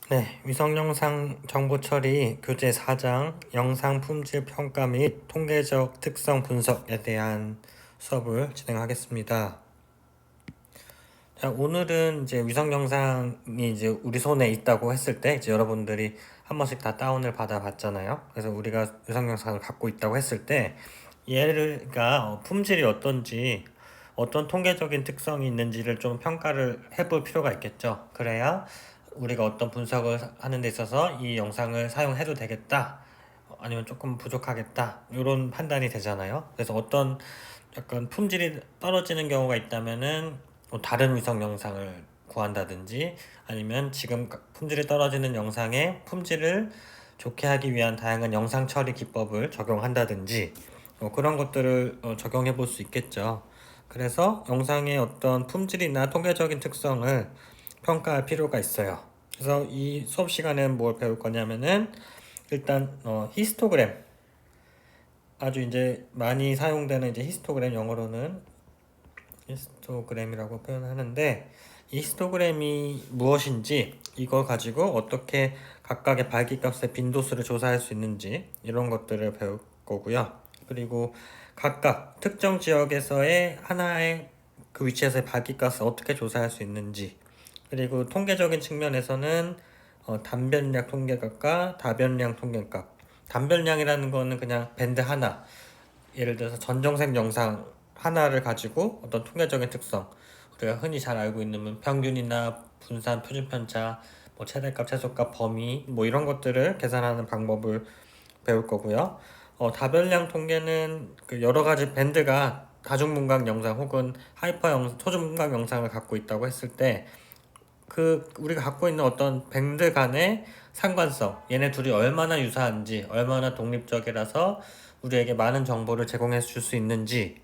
네, 위성영상 정보 처리 교재 4장 영상 품질 평가 및 통계적 특성 분석에 대한 수업을 진행하겠습니다. 자, 오늘은 이제 위성 영상이 이제 우리 손에 있다고 했을 때 이제 여러분들이 한 번씩 다 다운을 받아 봤잖아요. 그래서 우리가 위성 영상을 갖고 있다고 했을 때 얘가 품질이 어떤지 어떤 통계적인 특성이 있는지를 좀 평가를 해볼 필요가 있겠죠. 그래야 우리가 어떤 분석을 하는 데 있어서 이 영상을 사용해도 되겠다, 아니면 조금 부족하겠다, 이런 판단이 되잖아요. 그래서 어떤 약간 품질이 떨어지는 경우가 있다면은 뭐 다른 위성 영상을 구한다든지, 아니면 지금 품질이 떨어지는 영상의 품질을 좋게 하기 위한 다양한 영상 처리 기법을 적용한다든지, 그런 것들을 적용해 볼 수 있겠죠. 그래서 영상의 어떤 품질이나 통계적인 특성을 평가할 필요가 있어요. 그래서 이 수업 시간에 뭘 배울 거냐면은 일단 히스토그램, 아주 이제 많이 사용되는 이제 히스토그램, 영어로는 히스토그램이라고 표현하는데, 이 히스토그램이 무엇인지, 이걸 가지고 어떻게 각각의 발기값의 빈도수를 조사할 수 있는지, 이런 것들을 배울 거고요. 그리고 각각 특정 지역에서의 하나의 그 위치에서의 발기값을 어떻게 조사할 수 있는지, 그리고 통계적인 측면에서는 단변량 통계값과 다변량 통계값. 단변량이라는 거는 그냥 밴드 하나, 예를 들어서 전정색 영상 하나를 가지고 어떤 통계적인 특성, 우리가 흔히 잘 알고 있는 뭐 평균이나 분산, 표준 편차, 뭐 최대값, 최소값, 범위, 뭐 이런 것들을 계산하는 방법을 배울 거고요. 다변량 통계는 그 여러 가지 밴드가 다중문각 영상 혹은 초중문각 영상을 갖고 있다고 했을 때, 그 우리가 갖고 있는 어떤 밴드 간의 상관성, 얘네 둘이 얼마나 유사한지, 얼마나 독립적이라서 우리에게 많은 정보를 제공해 줄 수 있는지,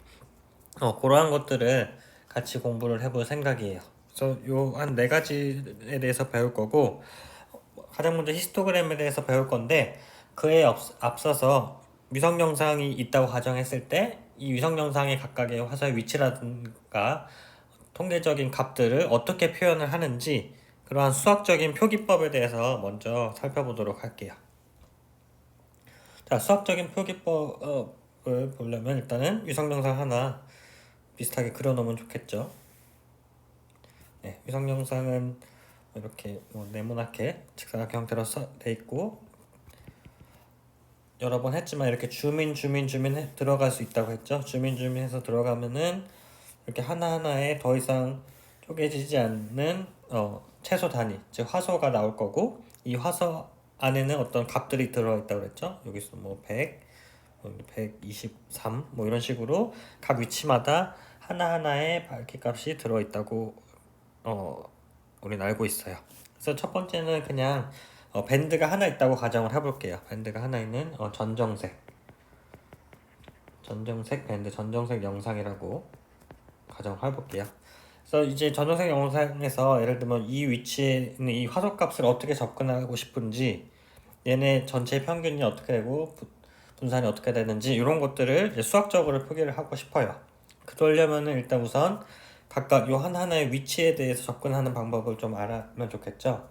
그러한 것들을 같이 공부를 해볼 생각이에요. 그래서 요 한 네 가지에 대해서 배울 거고, 가장 먼저 히스토그램에 대해서 배울 건데, 그에 앞서서 위성 영상이 있다고 가정했을 때 이 위성 영상의 각각의 화살 위치라든가 통계적인 값들을 어떻게 표현을 하는지, 그러한 수학적인 표기법에 대해서 먼저 살펴보도록 할게요. 자, 수학적인 표기법을 보려면 일단은 위성 영상 하나 비슷하게 그려놓으면 좋겠죠. 네, 위성 영상은 이렇게 뭐 네모나게 직사각형 형태로 돼 있고, 여러 번 했지만 이렇게 들어갈 수 있다고 했죠. 해서 들어가면은 이렇게 하나하나에 더 이상 쪼개지지 않는 최소 단위, 즉 화소가 나올 거고, 이 화소 안에는 어떤 값들이 들어있다고 그랬죠. 여기서 뭐 100, 123, 뭐 이런 식으로 각 위치마다 하나하나의 밝기값이 들어있다고 우리는 알고 있어요. 그래서 첫 번째는 그냥 밴드가 하나 있다고 가정을 해볼게요. 밴드가 하나 있는 전정색 밴드, 전정색 영상이라고 가정을 해볼게요. 그래서 이제 전정색 영상에서 예를 들면 이 위치에 있는 이 화소값을 어떻게 접근하고 싶은지, 얘네 전체 평균이 어떻게 되고 분산이 어떻게 되는지, 이런 것들을 이제 수학적으로 표기를 하고 싶어요. 그러려면은 일단 우선 각각 요 하나하나의 위치에 대해서 접근하는 방법을 좀 알아면 좋겠죠.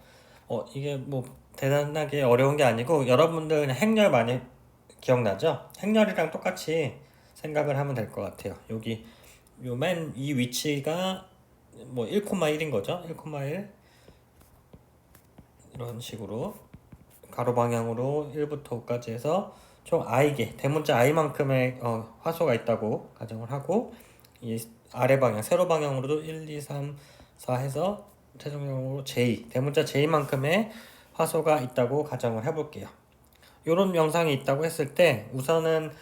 이게 뭐 대단하게 어려운 게 아니고, 여러분들 그냥 행렬 많이 기억나죠? 행렬이랑 똑같이 생각을 하면 될 것 같아요. 여기 요 맨 이 위치가 뭐 1,1인 거죠. 1,1 이런 식으로 가로 방향으로 1부터 5까지 해서 총 i개, 대문자 i만큼의 화소가 있다고 가정을 하고, 이 아래 방향 세로 방향으로도 1, 2, 3, 4 해서 최종적으로 j, 대문자 j만큼의 화소가 있다고 가정을 해볼게요. 이런 영상이 있다고 했을 때 우선은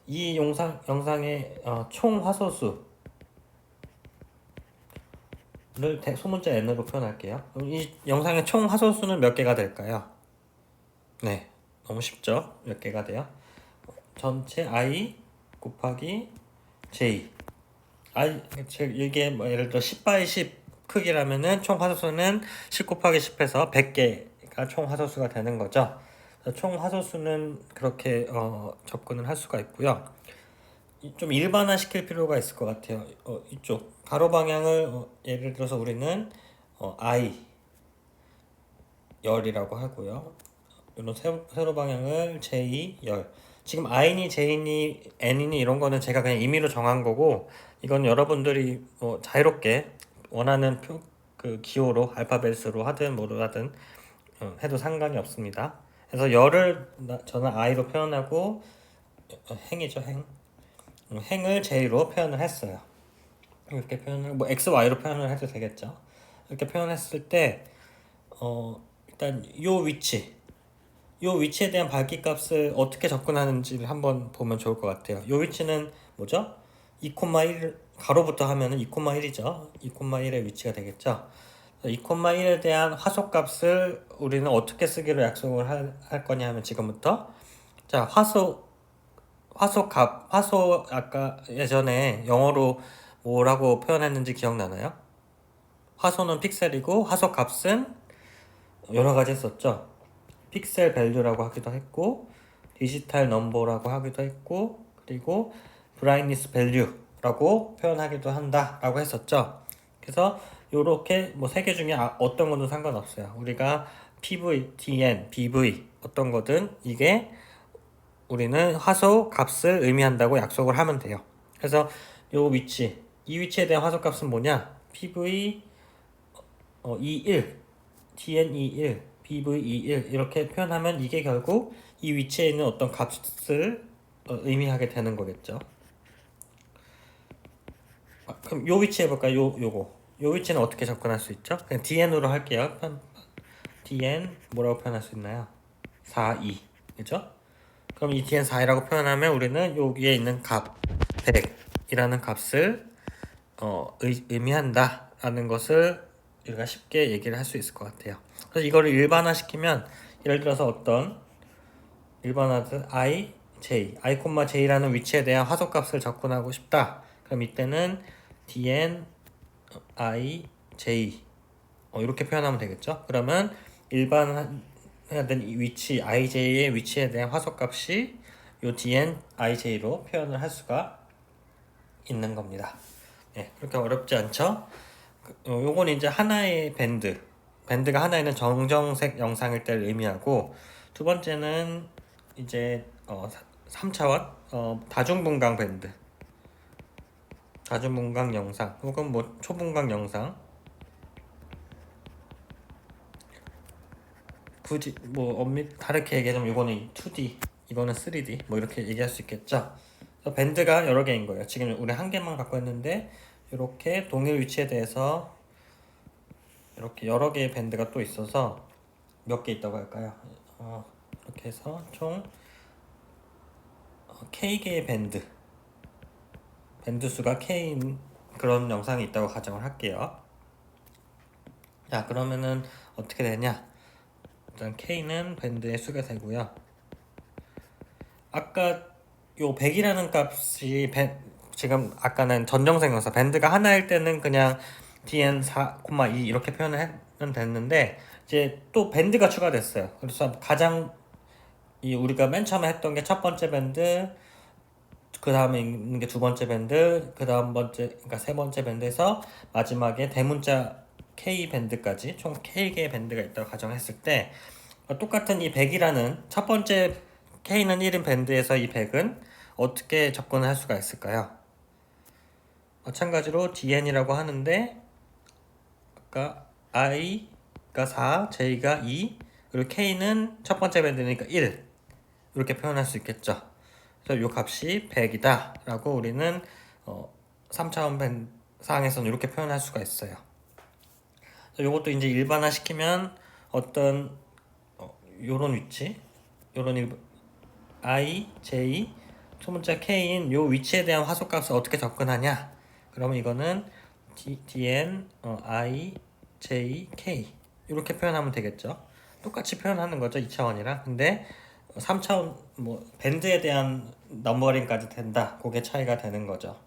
이 영상의 총 화소수를 소문자 n으로 표현할게요. 이 영상의 총 화소수는 몇 개가 될까요? 네, 너무 쉽죠? 몇 개가 돼요? 전체 i 곱하기 j. 이게 뭐 예를 들어 10 x 10 크기라면은 총 화소수는 10 곱하기 10해서 100개가 총 화소수가 되는 거죠. 총 화소수는 그렇게 접근을 할 수가 있고요. 좀 일반화 시킬 필요가 있을 것 같아요. 이쪽 가로 방향을 예를 들어서 우리는 i 열이라고 하고요. 이런 세로 방향을 j 열. 지금 i니 j니 n이니 이런 거는 제가 그냥 임의로 정한 거고, 이건 여러분들이 뭐 자유롭게 원하는 그 기호로 알파벳으로 하든 뭐로 하든 해도 상관이 없습니다. 그래서 열을 저는 i로 표현하고, 행이죠, 행. 행을 j로 표현을 했어요. 이렇게 표현을 뭐 x, y로 표현을 해도 되겠죠. 이렇게 표현했을 때 일단 요 위치에 대한 밝기값을 어떻게 접근하는지를 한번 보면 좋을 것 같아요. 요 위치는 뭐죠? 2,1 가로부터 하면은 2,1이죠. 2,1의 위치가 되겠죠. 2,1에 대한 화소값을 우리는 어떻게 쓰기로 약속을 할 거냐면, 지금부터 자, 화소 아까 예전에 영어로 뭐라고 표현했는지 기억나나요? 화소는 픽셀이고 화소 값은 여러 가지 했었죠. 픽셀 밸류라고 하기도 했고, 디지털 넘버라고 하기도 했고, 그리고 브라이트니스 밸류라고 표현하기도 한다라고 했었죠. 그래서 요렇게 뭐 세 개 중에 어떤 거든 상관없어요. 우리가 PV, TN, BV 어떤 거든 이게 우리는 화소 값을 의미한다고 약속을 하면 돼요. 그래서 이 위치에 대한 화소 값은 뭐냐? PV 21, TN 21, BV 21 이렇게 표현하면 이게 결국 이 위치에 있는 어떤 값을 의미하게 되는 거겠죠. 그럼 요 위치 해볼까요? 요 위치는 어떻게 접근할 수 있죠? 그냥 DN으로 할게요. DN 뭐라고 표현할 수 있나요? 4, 2 그죠? 그럼 이 DN 4이라고 표현하면 우리는 여기에 있는 값 100이라는 값을 의미한다라는 것을 우리가 쉽게 얘기를 할 수 있을 것 같아요. 그래서 이거를 일반화시키면, 예를 들어서 어떤 일반화된 i, j, j라는 위치에 대한 화소값을 접근하고 싶다. 그럼 이때는 dn i, j 이렇게 표현하면 되겠죠. 그러면 일반해야 되는 이 위치 ij의 위치에 대한 화소값이 요 dn ij로 표현을 할 수가 있는 겁니다. 네, 그렇게 어렵지 않죠? 요건 이제 하나의 밴드가 하나 있는 정정색 영상일 때를 의미하고, 두 번째는 이제 3차원 다중분광 밴드, 다중분광 영상 혹은 뭐 초분광 영상, 굳이 뭐 엄밀 다르게 얘기하자면 이거는 2D, 이거는 3D 뭐 이렇게 얘기할 수 있겠죠. 밴드가 여러 개인 거예요. 지금 우리 한 개만 갖고 있는데, 이렇게 동일 위치에 대해서 이렇게 여러 개의 밴드가 또 있어서 몇 개 있다고 할까요? 이렇게 해서 총 K개의 밴드 수가 K인 그런 영상이 있다고 가정을 할게요. 자, 그러면은 어떻게 되냐? 일단 K는 밴드의 수가 되고요. 아까 요 100이라는 값이 지금 아까는 전정색 영상 밴드가 하나일 때는 그냥 dn 4,2 이렇게 표현을 하면 됐는데, 이제 또 밴드가 추가됐어요. 그래서 가장 우리가 맨 처음에 했던 게 첫 번째 밴드, 그 다음에 있는 게 두 번째 밴드, 그 다음 그러니까 세 번째 밴드에서 마지막에 대문자 K 밴드까지 총 K개의 밴드가 있다고 가정했을 때, 똑같은 이 100이라는 첫 번째 K는 1인 밴드에서 이 100은 어떻게 접근을 할 수가 있을까요? 마찬가지로 DN이라고 하는데, 아까 I가 4, J가 2, 그리고 K는 첫 번째 밴드니까 1 이렇게 표현할 수 있겠죠. 그래서 이 값이 100이다 라고 우리는 3차원 밴드 상에서는 이렇게 표현할 수가 있어요. 이것도 이제 일반화 시키면 어떤 요런 위치, 요런 I, J, 소문자 K인 요 위치에 대한 화소값을 어떻게 접근하냐? 그러면 이거는 DN, I, J, K 이렇게 표현하면 되겠죠. 똑같이 표현하는 거죠, 2차원이랑. 근데 3차원 뭐 밴드에 대한 넘버링까지 된다. 그게 차이가 되는 거죠.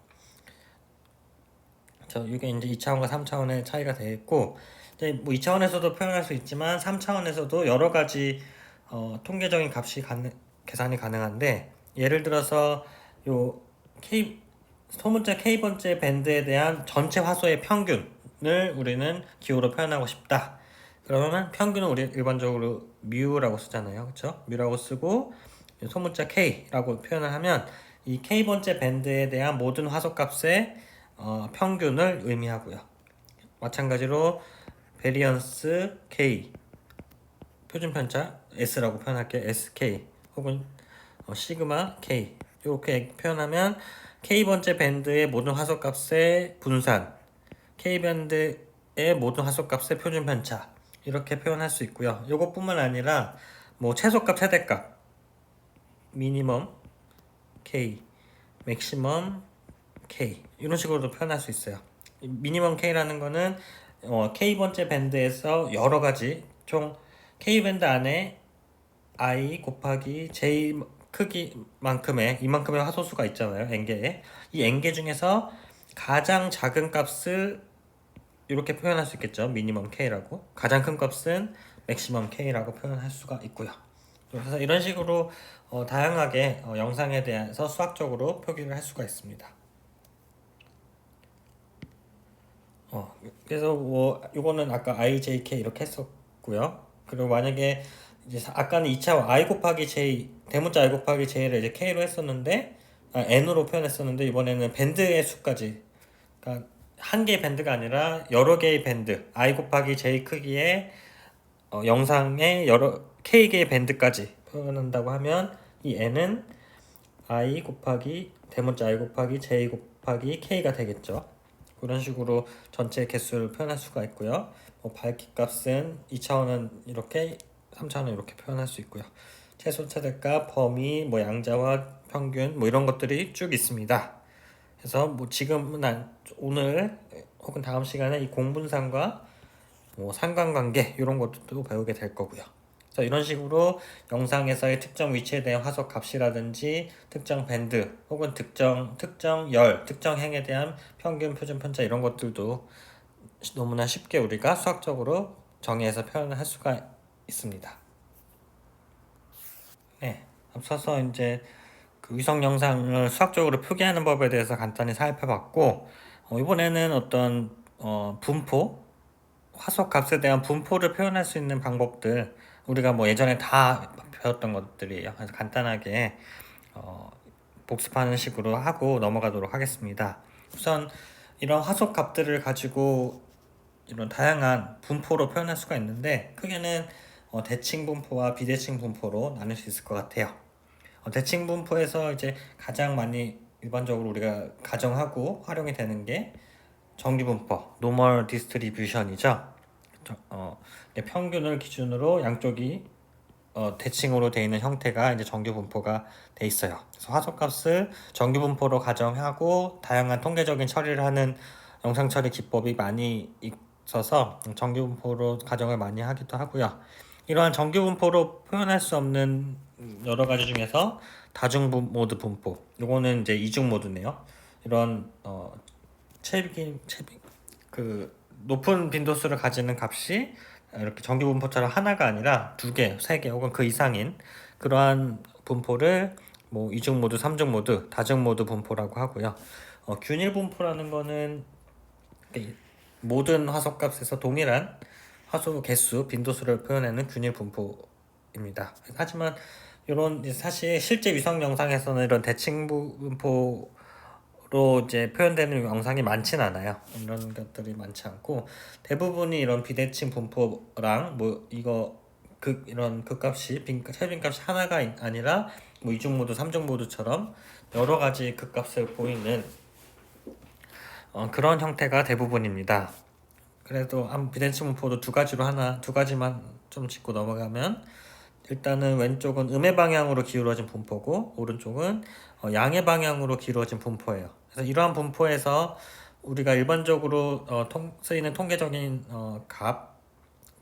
이게 이제 2차원과 3차원의 차이가 되겠고, 이제 뭐 2차원에서도 표현할 수 있지만 3차원에서도 여러 가지 통계적인 값이 계산이 가능한데, 예를 들어서 요 K 소문자 K번째 밴드에 대한 전체 화소의 평균을 우리는 기호로 표현하고 싶다. 그러면 평균은 우리 일반적으로 뮤라고 쓰잖아요. 그렇죠? 뮤라고 쓰고 소문자 K라고 표현을 하면 이 K번째 밴드에 대한 모든 화소값의 평균을 의미하고요. 마찬가지로 베리언스 K, 표준편차 S라고 표현할게요. SK 혹은 시그마 K 이렇게 표현하면 K번째 밴드의 모든 화소값의 분산, K밴드의 모든 화소값의 표준편차 이렇게 표현할 수 있고요. 이것뿐만 아니라 뭐 최소값, 최대값, 미니멈 K, 맥시멈 K 이런 식으로도 표현할 수 있어요. 미니멈 K라는 거는 K번째 밴드에서 여러 가지 총 K밴드 안에 I 곱하기 J 크기만큼의 이만큼의 화소수가 있잖아요. n개에. 이 n개 중에서 가장 작은 값을 이렇게 표현할 수 있겠죠. 미니멈 K라고. 가장 큰 값은 맥시멈 K라고 표현할 수가 있고요. 그래서 이런 식으로 다양하게 영상에 대해서 수학적으로 표기를 할 수가 있습니다. 그래서 뭐 이거는 아까 IJK 이렇게 했었고요. 그리고 만약에 이제 아까는 2차 I 곱하기 J 대문자 I 곱하기 J를 이제 K로 했었는데 N으로 표현했었는데 이번에는 밴드의 수까지, 그러니까 한 개의 밴드가 아니라 여러 개의 밴드 I 곱하기 J 크기의 영상의 여러 K 개의 밴드까지 표현한다고 하면 이 N은 I 곱하기 대문자 I 곱하기 J 곱하기 K가 되겠죠. 그런 식으로 전체 개수를 표현할 수가 있고요. 뭐 밝기 값은 2차원은 이렇게, 3차원은 이렇게 표현할 수 있고요. 최소, 최대값, 범위, 뭐 양자와 평균 뭐 이런 것들이 쭉 있습니다. 그래서 뭐 지금은 오늘 혹은 다음 시간에 이 공분상과 뭐 상관관계 이런 것도 배우게 될 거고요. 그래서 이런 식으로 영상에서의 특정 위치에 대한 화소 값이라든지 특정 밴드 혹은 특정 열, 특정 행에 대한 평균, 표준 편차 이런 것들도 너무나 쉽게 우리가 수학적으로 정의해서 표현을 할 수가 있습니다. 네, 앞서서 이제 그 위성 영상을 수학적으로 표기하는 법에 대해서 간단히 살펴봤고, 이번에는 어떤 분포, 화소 값에 대한 분포를 표현할 수 있는 방법들, 우리가 뭐 예전에 다 배웠던 것들이에요. 그래서 간단하게 복습하는 식으로 하고 넘어가도록 하겠습니다. 우선 이런 화소 값들을 가지고 이런 다양한 분포로 표현할 수가 있는데, 크게는 대칭 분포와 비대칭 분포로 나눌 수 있을 것 같아요. 대칭 분포에서 이제 가장 많이 일반적으로 우리가 가정하고 활용이 되는 게 정규 분포, 노멀 디스트리뷰션이죠. 평균을 기준으로 양쪽이 대칭으로 되어 있는 형태가 이제 정규 분포가 돼 있어요. 그래서 화소값을 정규 분포로 가정하고 다양한 통계적인 처리를 하는 영상 처리 기법이 많이 있어서 정규 분포로 가정을 많이 하기도 하고요. 이러한 정규 분포로 표현할 수 없는 여러 가지 중에서 다중 모드 분포, 요거는 이제 이중 모드네요. 이런 그 높은 빈도수를 가지는 값이 이렇게 정규 분포처럼 하나가 아니라 두 개, 세 개 혹은 그 이상인 그러한 분포를 뭐 이중 모드, 삼중 모드, 다중 모드 분포라고 하고요. 균일 분포라는 거는 모든 화소값에서 동일한 화소 개수, 빈도수를 표현하는 균일 분포입니다. 하지만 이런 사실 실제 위성 영상에서는 이런 대칭 분포로 이제 표현되는 영상이 많진 않아요. 이런 것들이 많지 않고 대부분이 이런 비대칭 분포랑 뭐 이런 극값이 최빈값이 하나가 아니라 뭐 이중 모드, 삼중 모드처럼 여러 가지 극값을 보이는 그런 형태가 대부분입니다. 그래도 비대칭 분포도 두 가지만 좀 짚고 넘어가면, 일단은 왼쪽은 음의 방향으로 기울어진 분포고 오른쪽은 양의 방향으로 기울어진 분포예요. 그래서 이러한 분포에서 우리가 일반적으로 쓰이는 통계적인 값,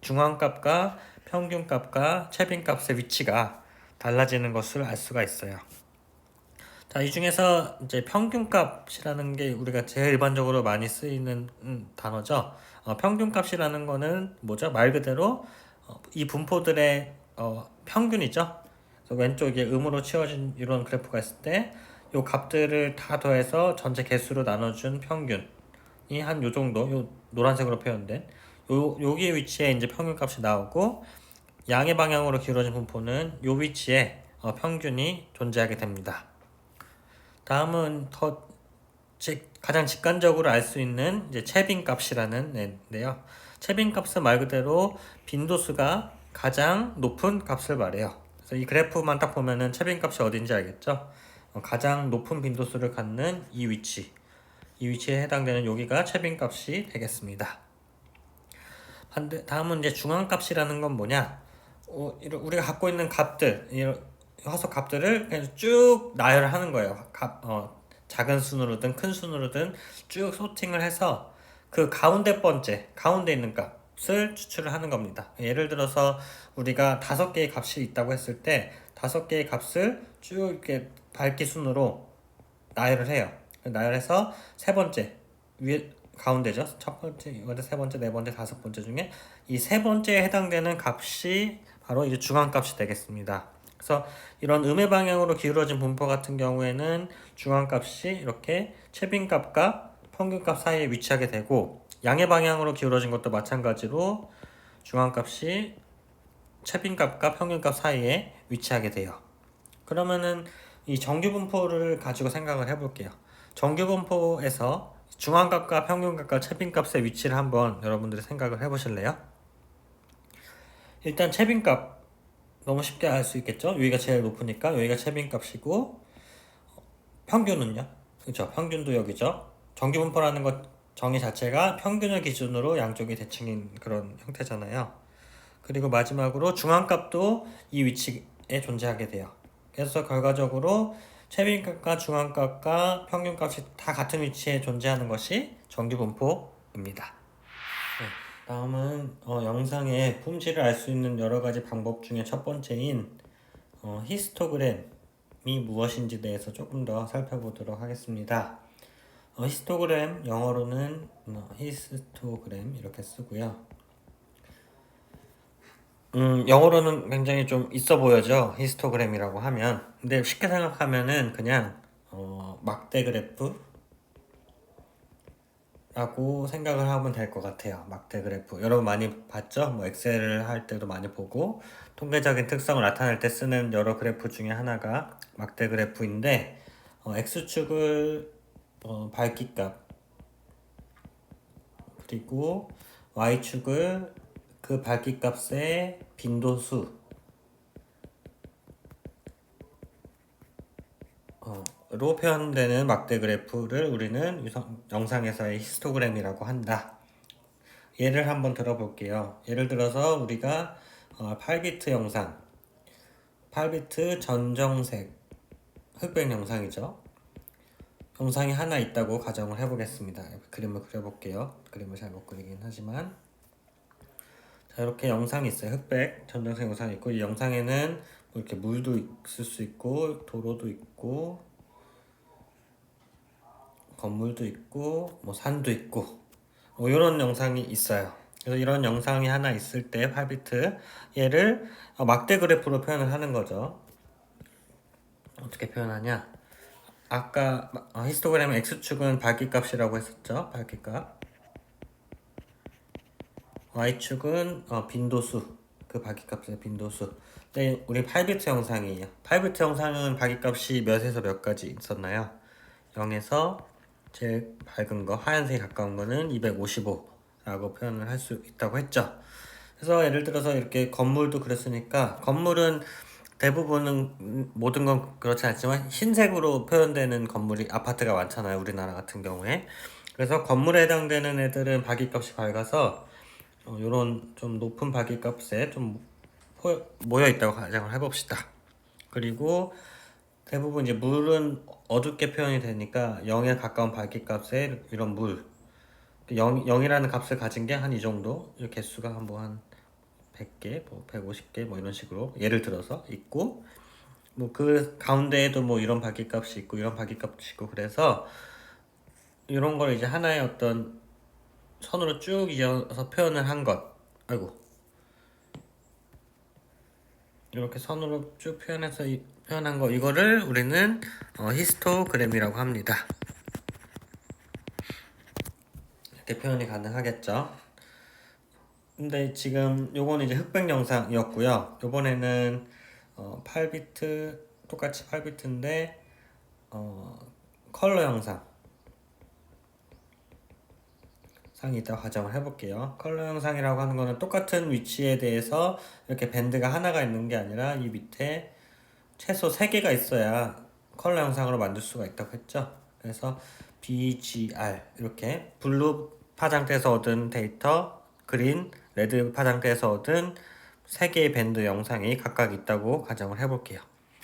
중앙값과 평균값과 최빈값의 위치가 달라지는 것을 알 수가 있어요. 자, 이 중에서 이제 평균값이라는 게 우리가 제일 일반적으로 많이 쓰이는 단어죠. 평균값이라는 거는 뭐죠? 말 그대로 이 분포들의 평균이죠. 그래서 왼쪽에 음으로 치워진 이런 그래프가 있을 때 이 값들을 다 더해서 전체 개수로 나눠준 평균이 한 요 정도, 요 노란색으로 표현된 여기 위치에 이제 평균값이 나오고 양의 방향으로 기울어진 분포는 요 위치에 평균이 존재하게 됩니다. 다음은 가장 직관적으로 알 수 있는 이제 채빈 값이라는 애인데요. 채빈 값은 말 그대로 빈도수가 가장 높은 값을 말해요. 그래서 이 그래프만 딱 보면은 채빈 값이 어딘지 알겠죠? 가장 높은 빈도수를 갖는 이 위치에 해당되는 여기가 채빈 값이 되겠습니다. 다음은 이제 중앙 값이라는 건 뭐냐? 우리가 갖고 있는 값들, 화석 값들을 그냥 쭉 나열하는 거예요. 작은 순으로든 큰 순으로든 쭉 소팅을 해서 그 가운데 있는 값을 추출을 하는 겁니다. 예를 들어서 우리가 5개의 값이 있다고 했을 때 5개의 값을 쭉 이렇게 밝기 순으로 나열을 해요. 나열해서 세 번째 가운데죠. 첫 번째, 이번에 세 번째, 네 번째, 다섯 번째 중에 이 세 번째에 해당되는 값이 바로 이제 중앙값이 되겠습니다. 그래서 이런 음의 방향으로 기울어진 분포 같은 경우에는 중앙값이 이렇게 채빈값과 평균값 사이에 위치하게 되고, 양의 방향으로 기울어진 것도 마찬가지로 중앙값이 채빈값과 평균값 사이에 위치하게 돼요. 그러면은 이 정규분포를 가지고 생각을 해볼게요. 정규분포에서 중앙값과 평균값과 채빈값의 위치를 한번 여러분들이 생각을 해보실래요? 일단 채빈값 너무 쉽게 알 수 있겠죠? 여기가 제일 높으니까 여기가 채빈값이고, 평균은요? 그렇죠. 평균도 여기죠. 정규분포라는 것 정의 자체가 평균을 기준으로 양쪽이 대칭인 그런 형태잖아요. 그리고 마지막으로 중앙값도 이 위치에 존재하게 돼요. 그래서 결과적으로 채빈값과 중앙값과 평균값이 다 같은 위치에 존재하는 것이 정규분포입니다. 네, 다음은 영상의 품질을 알 수 있는 여러 가지 방법 중에 첫 번째인 히스토그램이 무엇인지 대해서 조금 더 살펴보도록 하겠습니다. 히스토그램 영어로는 히스토그램 이렇게 쓰고요. 영어로는 굉장히 좀 있어 보여죠. 히스토그램이라고 하면. 근데 쉽게 생각하면은 그냥 막대 그래프라고 생각을 하면 될 것 같아요. 막대 그래프. 여러분 많이 봤죠? 뭐 엑셀을 할 때도 많이 보고 통계적인 특성을 나타낼 때 쓰는 여러 그래프 중에 하나가 막대 그래프인데, x축을 밝기값, 그리고 y축을 그 밝기값의 빈도수 로 표현되는 막대 그래프를 우리는 영상에서의 히스토그램이라고 한다. 예를 한번 들어볼게요. 예를 들어서 우리가 8비트 영상, 8비트 전정색 흑백 영상이죠. 영상이 하나 있다고 가정을 해보겠습니다. 그림을 그려볼게요. 그림을 잘 못 그리긴 하지만, 자, 이렇게 영상이 있어요. 흑백 전정색 영상이 있고, 이 영상에는 뭐 이렇게 물도 있을 수 있고 도로도 있고 건물도 있고 뭐 산도 있고 뭐 이런 영상이 있어요. 그래서 이런 영상이 하나 있을 때 8비트 얘를 막대 그래프로 표현을 하는 거죠. 어떻게 표현하냐? 아까 히스토그램의 x축은 밝기값이라고 했었죠. 밝기값. y축은 빈도수, 그 밝기값의 빈도수. 네, 우리 8비트 영상이에요. 8비트 영상은 밝기값이 몇에서 몇 가지 있었나요? 0에서 제일 밝은 거, 하얀색에 가까운 거는 255라고 표현을 할 수 있다고 했죠. 그래서 예를 들어서 이렇게 건물도 그랬으니까, 건물은 대부분은 모든 건 그렇지 않지만 흰색으로 표현되는 건물이 아파트가 많잖아요. 우리나라 같은 경우에. 그래서 건물에 해당되는 애들은 밝기값이 밝아서 요런 좀 높은 밝기값에 좀 모여 있다고 가정을 해봅시다. 그리고 대부분 이제 물은 어둡게 표현이 되니까 0에 가까운 밝기값에 이런 물 0이라는 값을 가진 게 한 이 정도, 이 개수가 한 100개, 뭐 150개 뭐 이런 식으로 예를 들어서 있고, 뭐 그 가운데에도 뭐 이런 밝기값이 있고 이런 밝기값이 있고, 그래서 이런 걸 이제 하나의 어떤 선으로 쭉 이어서 표현을 한 것. 아이고. 이렇게 선으로 쭉 표현해서 표현한 거, 이거를 우리는 히스토그램이라고 합니다. 이렇게 표현이 가능하겠죠. 근데 지금 요거는 이제 흑백 영상이었고요. 요번에는 8비트 똑같이 8비트인데 컬러 영상 상이 있다고 가정을 해볼게요. 컬러 영상이라고 하는 거는 똑같은 위치에 대해서 이렇게 밴드가 하나가 있는 게 아니라 이 밑에 최소 3개가 있어야 컬러 영상으로 만들 수가 있다고 했죠. 그래서 BGR 이렇게 블루 파장대에서 얻은 데이터, 그린, 레드 파장대에서 얻은 3개의 밴드 영상이 각각 있다고 가정을 해볼게요.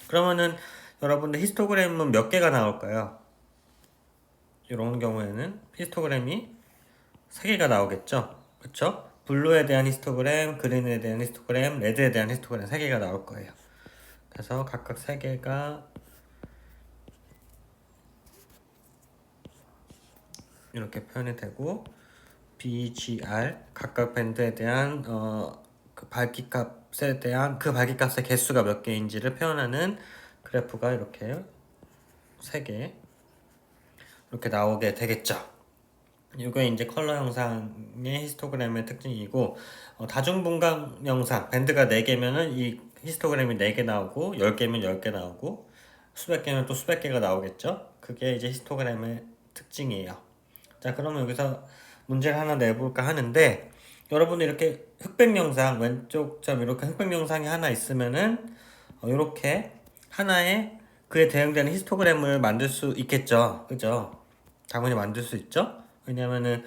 그러면은 여러분들 히스토그램은 몇 개가 나올까요? 이런 경우에는 히스토그램이 3개가 나오겠죠. 그쵸? 블루에 대한 히스토그램, 그린에 대한 히스토그램, 레드에 대한 히스토그램 3개가 나올 거예요. 그래서 각각 3개가 이렇게 표현이 되고 BGR 각각 밴드에 대한 그 밝기값에 대한 그 밝기값의 개수가 몇 개인지를 표현하는 그래프가 이렇게 3개 이렇게 나오게 되겠죠. 이게 이제 컬러 영상의 히스토그램의 특징이고 다중분간 영상 밴드가 4개면은 이 히스토그램이 4개 나오고 10개면 10개 나오고 수백 개면 또 수백 개가 나오겠죠. 그게 이제 히스토그램의 특징이에요. 자, 그러면 여기서 문제를 하나 내볼까 하는데 여러분들 이렇게 흑백 영상 왼쪽 점 이렇게 흑백 영상이 하나 있으면은 이렇게 하나의 그에 대응되는 히스토그램을 만들 수 있겠죠. 그죠? 당연히 만들 수 있죠. 왜냐면은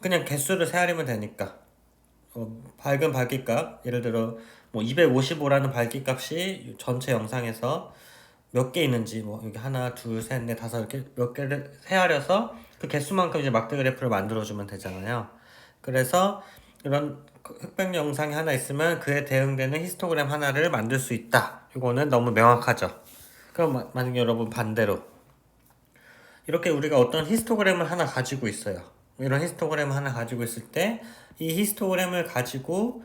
그냥 개수를 세하려면 되니까 밝은 밝기값 예를 들어 뭐 255라는 밝기값이 전체 영상에서 몇 개 있는지 뭐 여기 하나 둘 셋 넷 다섯 이렇게 몇 개를 세하려서 그 개수만큼 이제 막대 그래프를 만들어주면 되잖아요. 그래서 이런 흑백 영상이 하나 있으면 그에 대응되는 히스토그램 하나를 만들 수 있다. 이거는 너무 명확하죠. 그럼 만약에 여러분 반대로 이렇게 우리가 어떤 히스토그램을 하나 가지고 있어요. 이런 히스토그램을 하나 가지고 있을 때 이 히스토그램을 가지고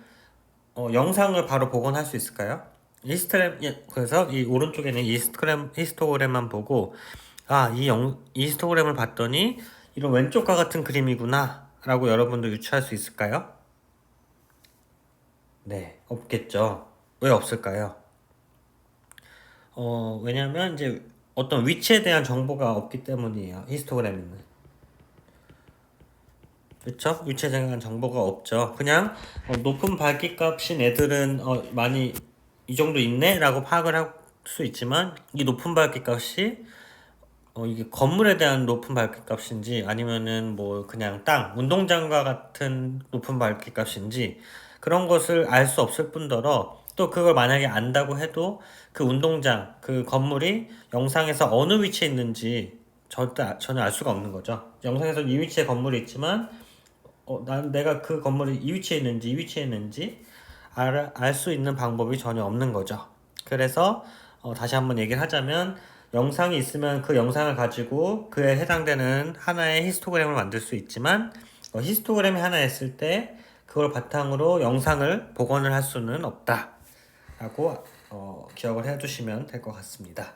영상을 바로 복원할 수 있을까요? 그래서 이 오른쪽에는 이 히스토그램만 보고 이 히스토그램을 봤더니 이런 왼쪽과 같은 그림이구나 라고 여러분도 유추할 수 있을까요? 네, 없겠죠. 왜 없을까요? 왜냐면 이제 어떤 위치에 대한 정보가 없기 때문이에요. 히스토그램에는. 그렇죠? 위치에 대한 정보가 없죠. 그냥 높은 밝기값인 애들은 많이 이 정도 있네? 라고 파악을 할 수 있지만 이 높은 밝기값이 이게 건물에 대한 높은 밝기값인지 아니면은 뭐 그냥 땅, 운동장과 같은 높은 밝기값인지 그런 것을 알 수 없을 뿐더러 또 그걸 만약에 안다고 해도 그 운동장, 그 건물이 영상에서 어느 위치에 있는지 전혀 알 수가 없는 거죠. 영상에서 이 위치에 건물이 있지만 난 내가 그 건물이 이 위치에 있는지 이 위치에 있는지 알 수 있는 방법이 전혀 없는 거죠. 그래서 다시 한번 얘기를 하자면 영상이 있으면 그 영상을 가지고 그에 해당되는 하나의 히스토그램을 만들 수 있지만 히스토그램이 하나 있을 때 그걸 바탕으로 영상을 복원을 할 수는 없다 라고 기억을 해두시면 될 것 같습니다.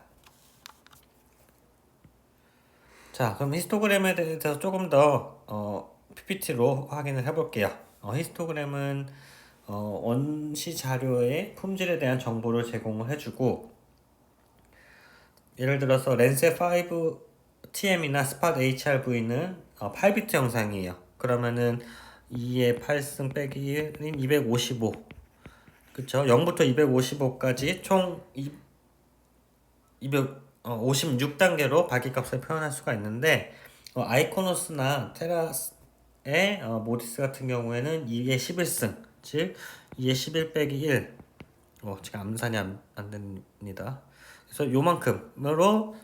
자, 그럼 히스토그램에 대해서 조금 더 PPT로 확인을 해볼게요. 히스토그램은 원시 자료의 품질에 대한 정보를 제공을 해주고 예를 들어서 렌세 5 TM이나 스팟 HRV는 8비트 영상이에요. 그러면은 2의 8승 빼기 1인 255 그쵸? 0부터 255까지 총 256단계로 밝기값을 표현할 수가 있는데 아이코노스나 테라스의 모디스 같은 경우에는 2의 11승 즉 2의 11 빼기 1 지금 암산이 안 됩니다. 그래서 요만큼으로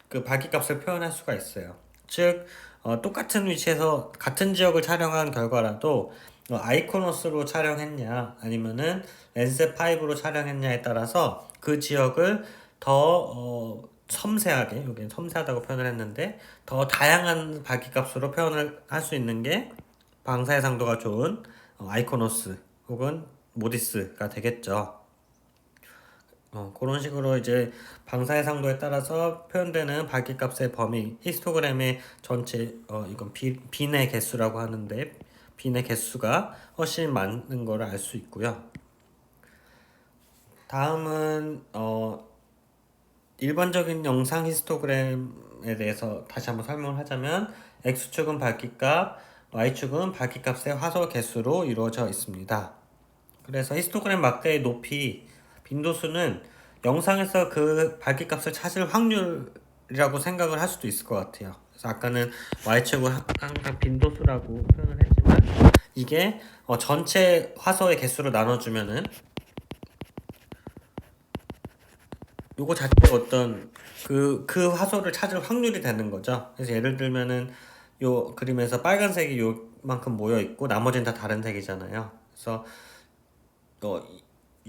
그 밝기값을 표현할 수가 있어요. 즉 똑같은 위치에서 같은 지역을 촬영한 결과라도 아이코노스로 촬영했냐 아니면은 렌세 5로 촬영했냐에 따라서 그 지역을 더 섬세하게 여기 섬세하다고 표현을 했는데 더 다양한 밝기값으로 표현을 할 수 있는 게 방사해상도가 좋은 아이코노스 혹은 모디스가 되겠죠. 그런 식으로 이제 방사해상도에 따라서 표현되는 밝기값의 범위, 히스토그램의 전체 이건 빈의 개수라고 하는데 빈의 개수가 훨씬 많은 걸 알 수 있고요. 다음은 일반적인 영상 히스토그램에 대해서 다시 한번 설명을 하자면 X축은 밝기값, Y축은 밝기값의 화소 개수로 이루어져 있습니다. 그래서 히스토그램 막대의 높이, 빈도수는 영상에서 그 밝기값을 찾을 확률이라고 생각을 할 수도 있을 것 같아요. 그래서 아까는 Y축은 항상 빈도수라고 표현을 했지만 이게 전체 화소의 개수로 나눠주면은 요거 자체가 어떤 그 화소를 찾을 확률이 되는 거죠. 그래서 예를 들면은 요 그림에서 빨간색이 요만큼 모여 있고 나머지는 다 다른 색이잖아요. 그래서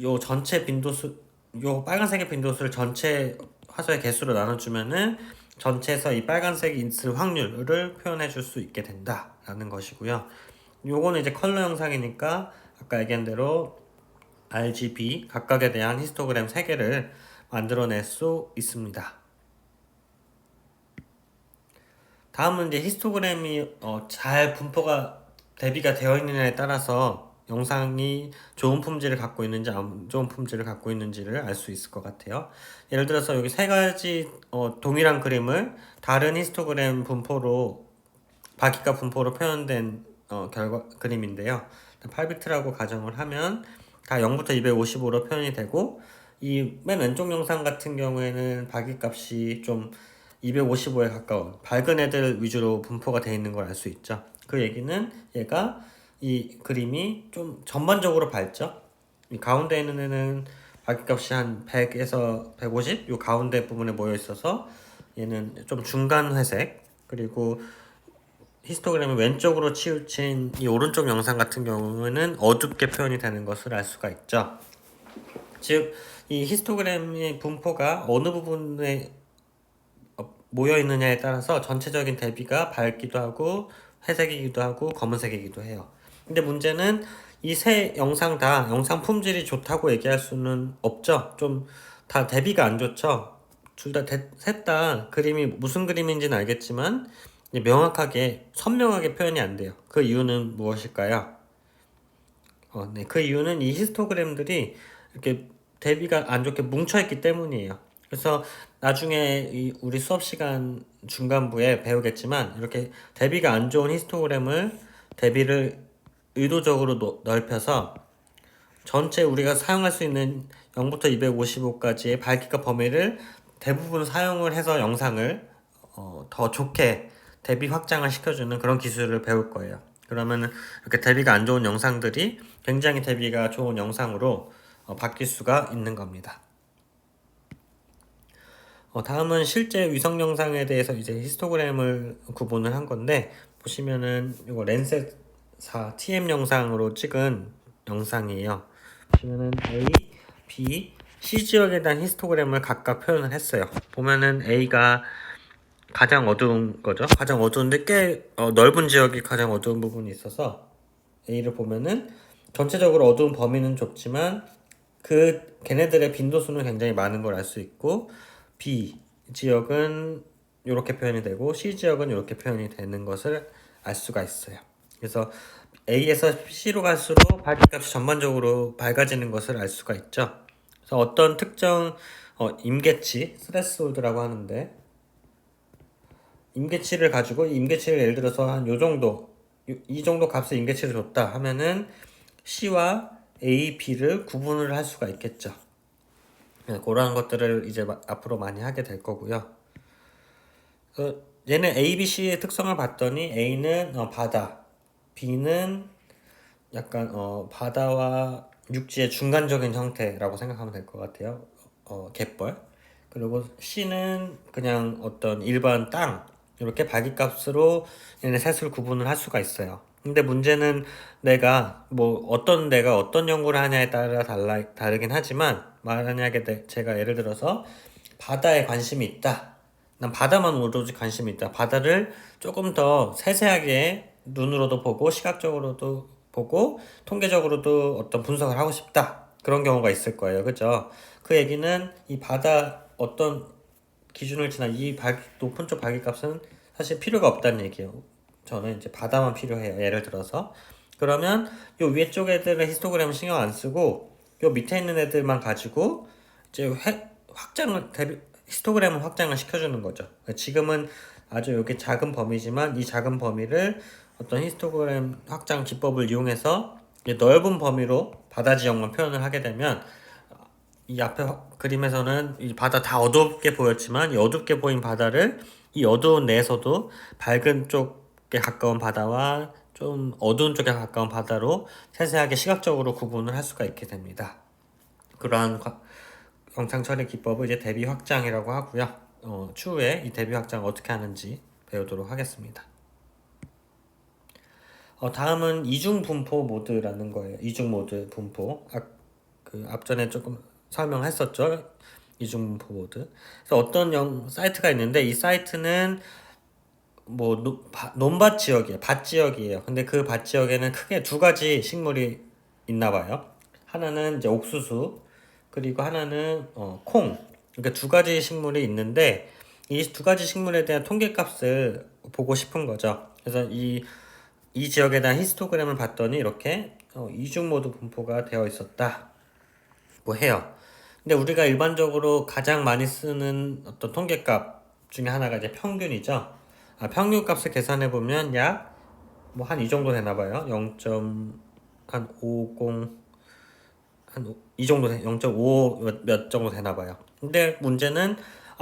요 전체 빈도수, 요 빨간색의 빈도수를 전체 화소의 개수로 나눠주면은 전체에서 이 빨간색이 있을 확률을 표현해 줄 수 있게 된다라는 것이고요. 요거는 이제 컬러 영상이니까 아까 얘기한 대로 RGB 각각에 대한 히스토그램 3개를 만들어낼 수 있습니다. 다음은 이제 히스토그램이 잘 분포가 대비가 되어 있느냐에 따라서 영상이 좋은 품질을 갖고 있는지 안 좋은 품질을 갖고 있는지를 알 수 있을 것 같아요. 예를 들어서 여기 세 가지 동일한 그림을 다른 히스토그램 분포로 바퀴값 분포로 표현된 결과 그림인데요. 8비트라고 가정을 하면 다 0부터 255로 표현이 되고 이 맨 왼쪽 영상 같은 경우에는 바퀴값이 좀 255에 가까운 밝은 애들 위주로 분포가 되어 있는 걸 알 수 있죠. 그 얘기는 얘가 이 그림이 좀 전반적으로 밝죠. 이 가운데 있는 애는 바퀴값이 한 100에서 150 요 가운데 부분에 모여 있어서 얘는 좀 중간 회색, 그리고 히스토그램이 왼쪽으로 치우친 이 오른쪽 영상 같은 경우는 어둡게 표현이 되는 것을 알 수가 있죠. 즉, 이 히스토그램의 분포가 어느 부분에 모여 있느냐에 따라서 전체적인 대비가 밝기도 하고 회색이기도 하고 검은색이기도 해요. 근데 문제는 이 세 영상 다 영상 품질이 좋다고 얘기할 수는 없죠. 좀 다 대비가 안 좋죠. 둘 다 셋 다 그림이 무슨 그림인지는 알겠지만 명확하게 선명하게 표현이 안 돼요. 그 이유는 무엇일까요? 네, 그 이유는 이 히스토그램들이 이렇게 대비가 안 좋게 뭉쳐있기 때문이에요. 그래서 나중에 우리 수업 시간 중간부에 배우겠지만 이렇게 대비가 안 좋은 히스토그램을 대비를 의도적으로 넓혀서 전체 우리가 사용할 수 있는 0부터 255까지의 밝기값 범위를 대부분 사용을 해서 영상을 더 좋게 대비 확장을 시켜주는 그런 기술을 배울 거예요. 그러면 이렇게 대비가 안 좋은 영상들이 굉장히 대비가 좋은 영상으로 바뀔 수가 있는 겁니다. 다음은 실제 위성 영상에 대해서 이제 히스토그램을 구분을 한 건데, 보시면은 이거 랜셋4 TM 영상으로 찍은 영상이에요. 보시면은 A, B, C 지역에 대한 히스토그램을 각각 표현을 했어요. 보면은 A가 가장 어두운 거죠. 가장 어두운데 꽤 넓은 지역이 가장 어두운 부분이 있어서 A를 보면은 전체적으로 어두운 범위는 좁지만 걔네들의 빈도수는 굉장히 많은 걸 알 수 있고, B 지역은 이렇게 표현이 되고 C 지역은 이렇게 표현이 되는 것을 알 수가 있어요. 그래서 A에서 C로 갈수록 밝기값이 전반적으로 밝아지는 것을 알 수가 있죠. 그래서 어떤 특정 임계치, 스레스홀드라고 하는데, 임계치를 가지고 임계치를 예를 들어서 한 요 정도, 이 정도 값의 임계치를 줬다 하면은 C와 A, B를 구분을 할 수가 있겠죠. 그런 것들을 이제 앞으로 많이 하게 될 거고요. 얘는 A, B, C의 특성을 봤더니 A는 바다, B는 약간 바다와 육지의 중간적인 형태라고 생각하면 될 것 같아요. 갯벌. 그리고 C는 그냥 어떤 일반 땅, 이렇게 밝기값으로 얘네 셋을 구분을 할 수가 있어요. 근데 문제는 내가 어떤 연구를 하냐에 따라 다르긴 하지만, 만약에 제가 예를 들어서 바다에 관심이 있다. 난 바다만 오로지 관심이 있다. 바다를 조금 더 세세하게 눈으로도 보고 시각적으로도 보고 통계적으로도 어떤 분석을 하고 싶다. 그런 경우가 있을 거예요. 그죠? 그 얘기는 이 바다 어떤 기준을 지난 높은 쪽 밝기값은 사실 필요가 없다는 얘기예요. 저는 이제 바다만 필요해요. 예를 들어서 그러면 요 위에 쪽 애들은 히스토그램 신경 안 쓰고 요 밑에 있는 애들만 가지고 이제 히스토그램을 확장을 시켜주는 거죠. 지금은 아주 여기 작은 범위지만 이 작은 범위를 어떤 히스토그램 확장 기법을 이용해서 넓은 범위로 바다 지형만 표현을 하게 되면 이 앞에 그림에서는 이 바다 다 어둡게 보였지만 이 어둡게 보인 바다를 이 어두운 내에서도 밝은 쪽에 가까운 바다와 좀 어두운 쪽에 가까운 바다로 세세하게 시각적으로 구분을 할 수가 있게 됩니다. 그러한 영상 처리 기법을 이제 대비 확장이라고 하고요. 추후에 이 대비 확장 어떻게 하는지 배우도록 하겠습니다. 다음은 이중 분포 모드라는 거예요. 이중 모드 분포. 앞전에 조금 설명했었죠. 이중 분포 모드. 그래서 어떤 사이트가 있는데 이 사이트는 뭐 논밭 지역이에요. 밭 지역이에요. 근데 그 밭 지역에는 크게 두 가지 식물이 있나 봐요. 하나는 이제 옥수수, 그리고 하나는 콩. 그러니까 두 가지 식물이 있는데 이 두 가지 식물에 대한 통계값을 보고 싶은 거죠. 그래서 이 지역에 대한 히스토그램을 봤더니 이렇게 이중 모드 분포가 되어 있었다. 뭐 해요. 근데 우리가 일반적으로 가장 많이 쓰는 어떤 통계값 중에 하나가 이제 평균이죠. 평균 값을 계산해 보면 약 뭐 한 이 정도 되나 봐요. 0.50 한 이 정도 0.5 몇 정도 되나 봐요. 근데 문제는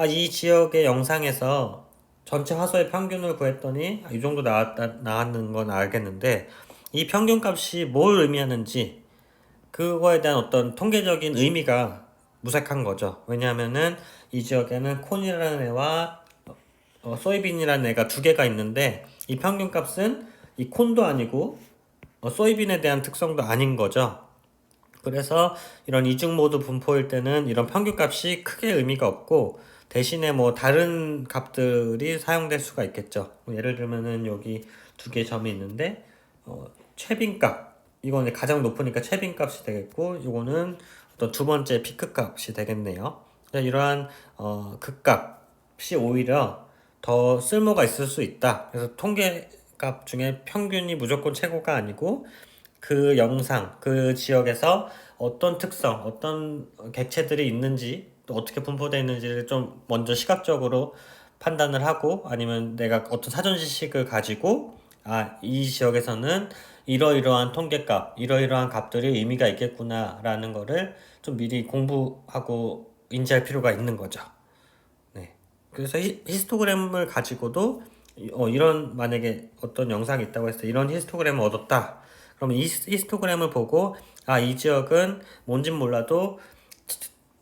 이 지역의 영상에서 전체 화소의 평균을 구했더니 이 정도 나왔는 건 알겠는데 이 평균 값이 뭘 의미하는지 그거에 대한 어떤 통계적인 의미가 무색한 거죠. 왜냐하면은 이 지역에는 콘이라는 애와 소이빈이라는 애가 두 개가 있는데 이 평균 값은 이 콘도 아니고 소이빈에 대한 특성도 아닌 거죠. 그래서 이런 이중 모드 분포일 때는 이런 평균 값이 크게 의미가 없고 대신에 뭐 다른 값들이 사용될 수가 있겠죠. 예를 들면은 여기 두 개의 점이 있는데 최빈값 이거는 가장 높으니까 최빈값이 되겠고 이거는 어떤 두 번째 피크값이 되겠네요. 이러한 극값이 오히려 더 쓸모가 있을 수 있다. 그래서 통계값 중에 평균이 무조건 최고가 아니고 그 영상, 그 지역에서 어떤 특성, 어떤 객체들이 있는지 또 어떻게 분포되어 있는지를 좀 먼저 시각적으로 판단을 하고 아니면 내가 어떤 사전 지식을 가지고 이 지역에서는 이러이러한 통계값, 이러이러한 값들이 의미가 있겠구나라는 거를 좀 미리 공부하고 인지할 필요가 있는 거죠. 네. 그래서 히스토그램을 가지고도 이런 만약에 어떤 영상이 있다고 해서 이런 히스토그램을 얻었다. 그러면 이 히스토그램을 보고 이 지역은 뭔진 몰라도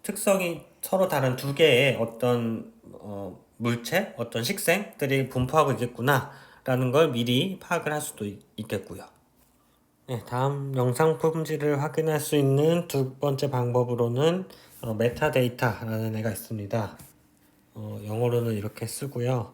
특성이 서로 다른 두 개의 어떤 물체, 어떤 식생들이 분포하고 있겠구나라는 걸 미리 파악을 할 수도 있겠고요. 네, 다음 영상 품질을 확인할 수 있는 두 번째 방법으로는 메타데이터라는 애가 있습니다. 영어로는 이렇게 쓰고요.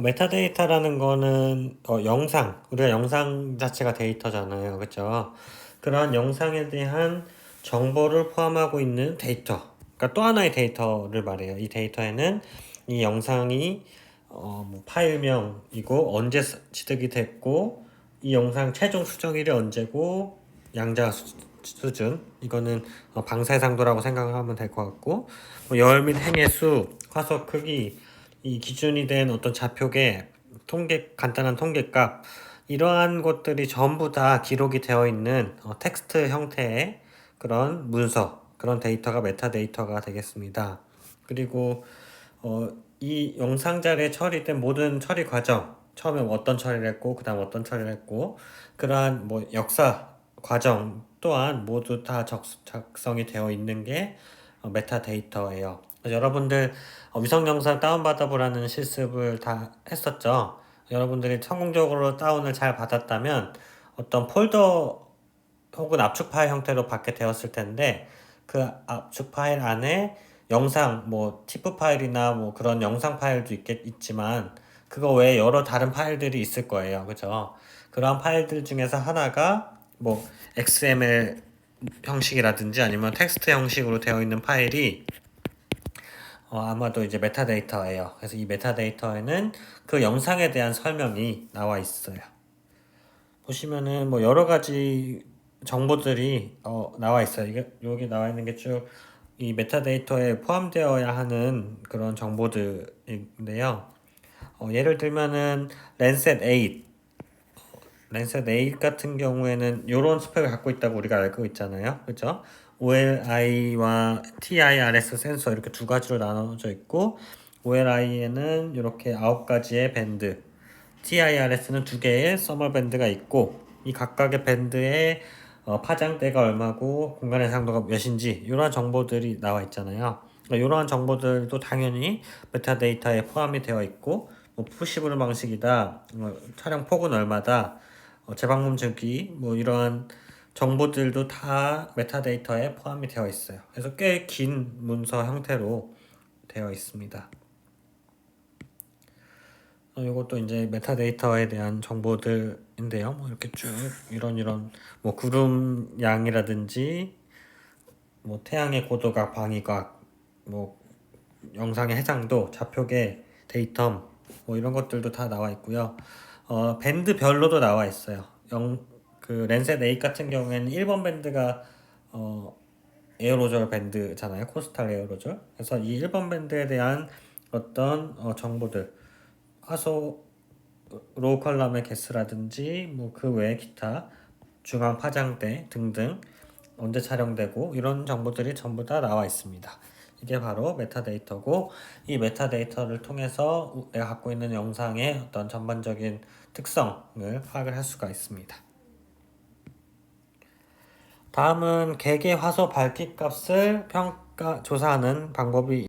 메타데이터라는 거는 우리가 영상 자체가 데이터잖아요. 그렇죠? 그러한 영상에 대한 정보를 포함하고 있는 데이터. 그러니까 또 하나의 데이터를 말해요. 이 데이터에는 이 영상이 뭐 파일명이고 언제 취득이 됐고 이 영상 최종 수정일이 언제고 양자 수준 이거는 방사상도라고 생각을 하면 될 것 같고 뭐 열 및 행의 수, 화소 크기 이 기준이 된 어떤 좌표계 간단한 통계값 이러한 것들이 전부 다 기록이 되어 있는 텍스트 형태의 그런 문서 그런 데이터가 메타데이터가 되겠습니다. 그리고 이 영상자료에 처리된 모든 처리 과정 처음에 어떤 처리를 했고 그 다음 어떤 처리를 했고 그러한 뭐 역사 과정 또한 모두 다 작성이 되어 있는 게 메타데이터예요. 여러분들 위성 영상 다운받아 보라는 실습을 다 했었죠. 여러분들이 성공적으로 다운을 잘 받았다면 어떤 폴더 혹은 압축 파일 형태로 받게 되었을 텐데 그 압축 파일 안에 영상 뭐 티프 파일이나 뭐 그런 영상 파일도 있지만 그거 외에 여러 다른 파일들이 있을 거예요. 그죠? 그런 파일들 중에서 하나가 뭐 XML 형식이라든지 아니면 텍스트 형식으로 되어 있는 파일이 아마도 이제 메타데이터예요. 그래서 이 메타데이터에는 그 영상에 대한 설명이 나와 있어요. 보시면은 뭐 여러 가지 정보들이 나와 있어요. 이게 여기 나와 있는 게 쭉 이 메타데이터에 포함되어야 하는 그런 정보들인데요. 예를 들면은 랜셋 8, 랜셋 8 같은 경우에는 이런 스펙을 갖고 있다고 우리가 알고 있잖아요. 그죠? OLI와 TIRS 센서 이렇게 두 가지로 나눠져 있고 OLI에는 이렇게 9가지의 밴드, TIRS는 2개의 서머 밴드가 있고 이 각각의 밴드의 파장대가 얼마고 공간 해상도가 몇인지 이러한 정보들이 나와 있잖아요. 이러한 정보들도 당연히 메타데이터에 포함이 되어 있고 뭐 푸시블 방식이다, 촬영 폭은 얼마다, 재방문 주기 뭐 이러한 정보들도 다 메타데이터에 포함이 되어 있어요. 그래서 꽤 긴 문서 형태로 되어 있습니다. 이것도 이제 메타데이터에 대한 정보들인데요. 뭐 이렇게 쭉 이런 뭐 구름 양이라든지 뭐 태양의 고도각, 방위각, 뭐 영상의 해상도, 좌표계, 데이텀 뭐 이런 것들도 다 나와 있고요. 밴드별로도 나와 있어요. 그 랜셋 8 같은 경우에는 1번 밴드가 에어로졸 밴드잖아요. 코스탈 에어로졸. 그래서 이 1번 밴드에 대한 어떤 정보들, 화소 로우 컬럼의 개수라든지 뭐 그 외에 기타 중앙 파장대 등등 언제 촬영되고 이런 정보들이 전부 다 나와 있습니다. 이게 바로 메타데이터고 이 메타데이터를 통해서 내가 갖고 있는 영상의 어떤 전반적인 특성을 파악을 할 수가 있습니다. 다음은 개개 화소 밝기 값을 조사하는 방법이